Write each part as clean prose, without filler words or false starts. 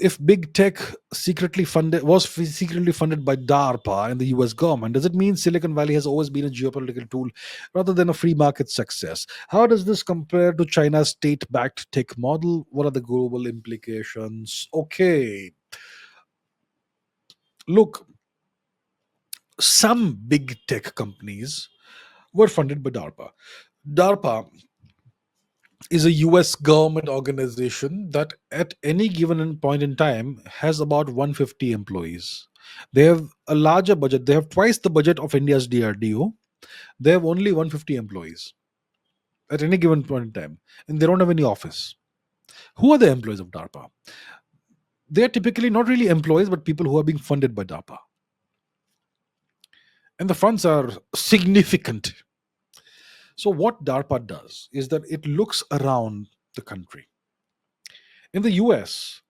if big tech secretly funded by DARPA and the US government, does it mean Silicon Valley has always been a geopolitical tool rather than a free market success? How does this compare to China's state-backed tech model? What are the global implications? Okay, look, some big tech companies were funded by DARPA. DARPA is a US government organization that at any given point in time has about 150 employees. They have a larger budget. They have twice the budget of India's DRDO. They have only 150 employees at any given point in time, and they don't have any office. Who are the employees of DARPA? They are typically not really employees, but people who are being funded by DARPA. And the funds are significant. So, what DARPA does is that it looks around the country. In the US,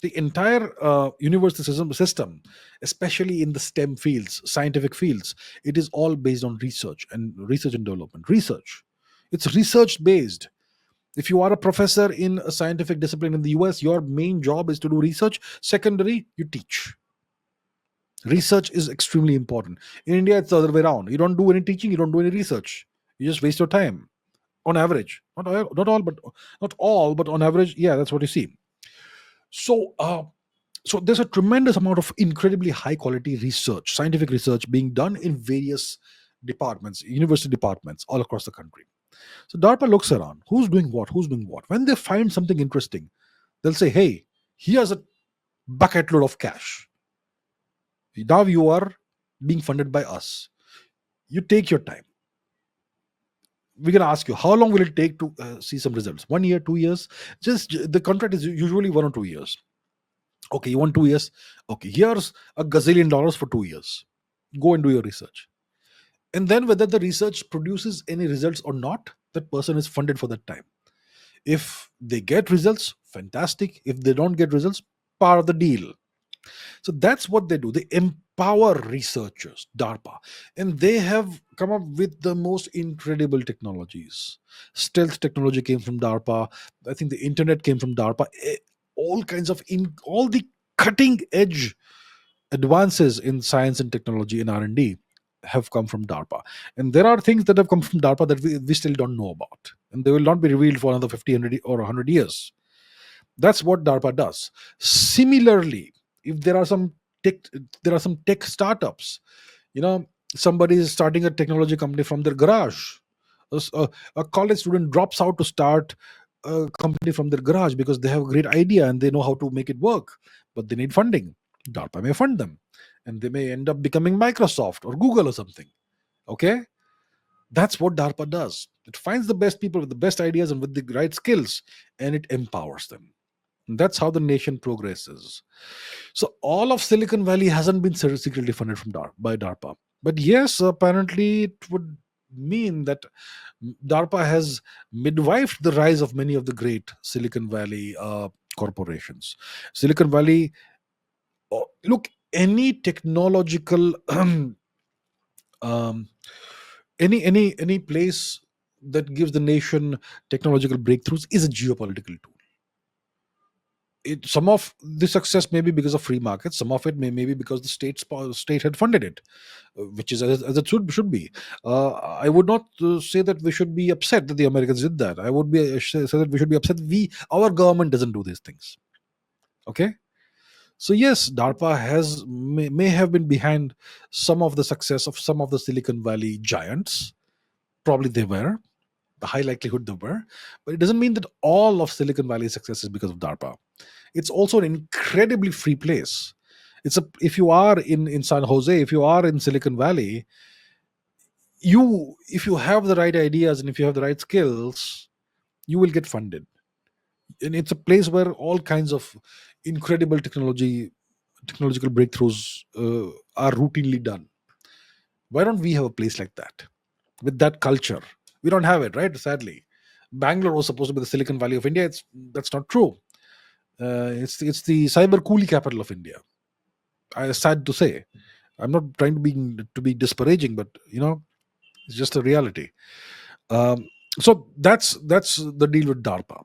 the entire university system, especially in the STEM fields, scientific fields, it is all based on research and development. Research. It's research based. If you are a professor in a scientific discipline in the US, your main job is to do research. Secondary, you teach. Research is extremely important. In India, it's the other way around. You don't do any teaching, you don't do any research. You just waste your time. On average, not all, but on average, yeah, that's what you see. So, so there's a tremendous amount of incredibly high quality research, scientific research being done in various departments, university departments all across the country. So DARPA looks around, who's doing what. When they find something interesting, they'll say, hey, here's a bucket load of cash. Now you are being funded by us. You take your time. We're going to ask you, how long will it take to see some results? 1 year, 2 years? Just the contract is usually 1 or 2 years. Okay, you want 2 years? Okay, here's a gazillion dollars for 2 years. Go and do your research. And then whether the research produces any results or not, that person is funded for that time. If they get results, fantastic. If they don't get results, part of the deal. So that's what they do. They empower researchers, DARPA, and they have come up with the most incredible technologies. Stealth technology came from DARPA. I think the internet came from DARPA. All kinds of all the cutting edge advances in science and technology and R&D have come from DARPA. And there are things that have come from DARPA that we still don't know about, and they will not be revealed for another 50, 100 or 100 years. That's what DARPA does. Similarly, if there are some tech startups, somebody is starting a technology company from their garage. A college student drops out to start a company from their garage because they have a great idea and they know how to make it work, but they need funding. DARPA may fund them, and they may end up becoming Microsoft or Google or something. Okay, that's what DARPA does. It finds the best people with the best ideas and with the right skills, and it empowers them. That's how the nation progresses. So all of Silicon Valley hasn't been secretly funded by DARPA. But yes, apparently it would mean that DARPA has midwifed the rise of many of the great Silicon Valley corporations. Silicon Valley, look, any technological, um, any place that gives the nation technological breakthroughs is a geopolitical tool. Some of the success may be because of free markets. Some of it may be because the state had funded it, which is as it should be. I would not say that we should be upset that the Americans did that. I would be say that we should be upset our government doesn't do these things. Okay, so yes, DARPA may have been behind some of the success of some of the Silicon Valley giants. Probably they were. The high likelihood they were, but it doesn't mean that all of Silicon Valley's success is because of DARPA. It's also an incredibly free place. If you are in San Jose, if you are in Silicon Valley, if you have the right ideas and if you have the right skills, you will get funded. And it's a place where all kinds of incredible technological breakthroughs are routinely done. Why don't we have a place like that with that culture? We don't have it, right? Sadly, Bangalore was supposed to be the Silicon Valley of India. That's not true. It's the cyber coolie capital of India. Sad to say. I'm not trying to be disparaging, but it's just a reality. So that's the deal with DARPA.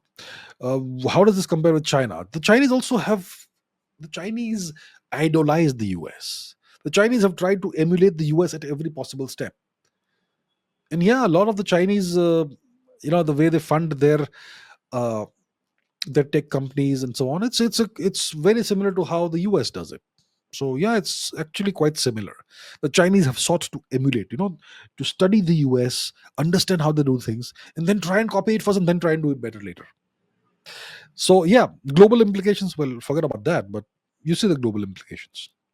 How does this compare with China? The Chinese also have The Chinese idolize the US. The Chinese have tried to emulate the US at every possible step. And yeah, a lot of the Chinese, the way they fund uh, their tech companies and so on, it's very similar to how the US does it. So yeah, it's actually quite similar. The Chinese have sought to emulate, to study the US, understand how they do things, and then try and copy it first, and then try and do it better later. So yeah, global implications. Well, forget about that. But you see the global implications.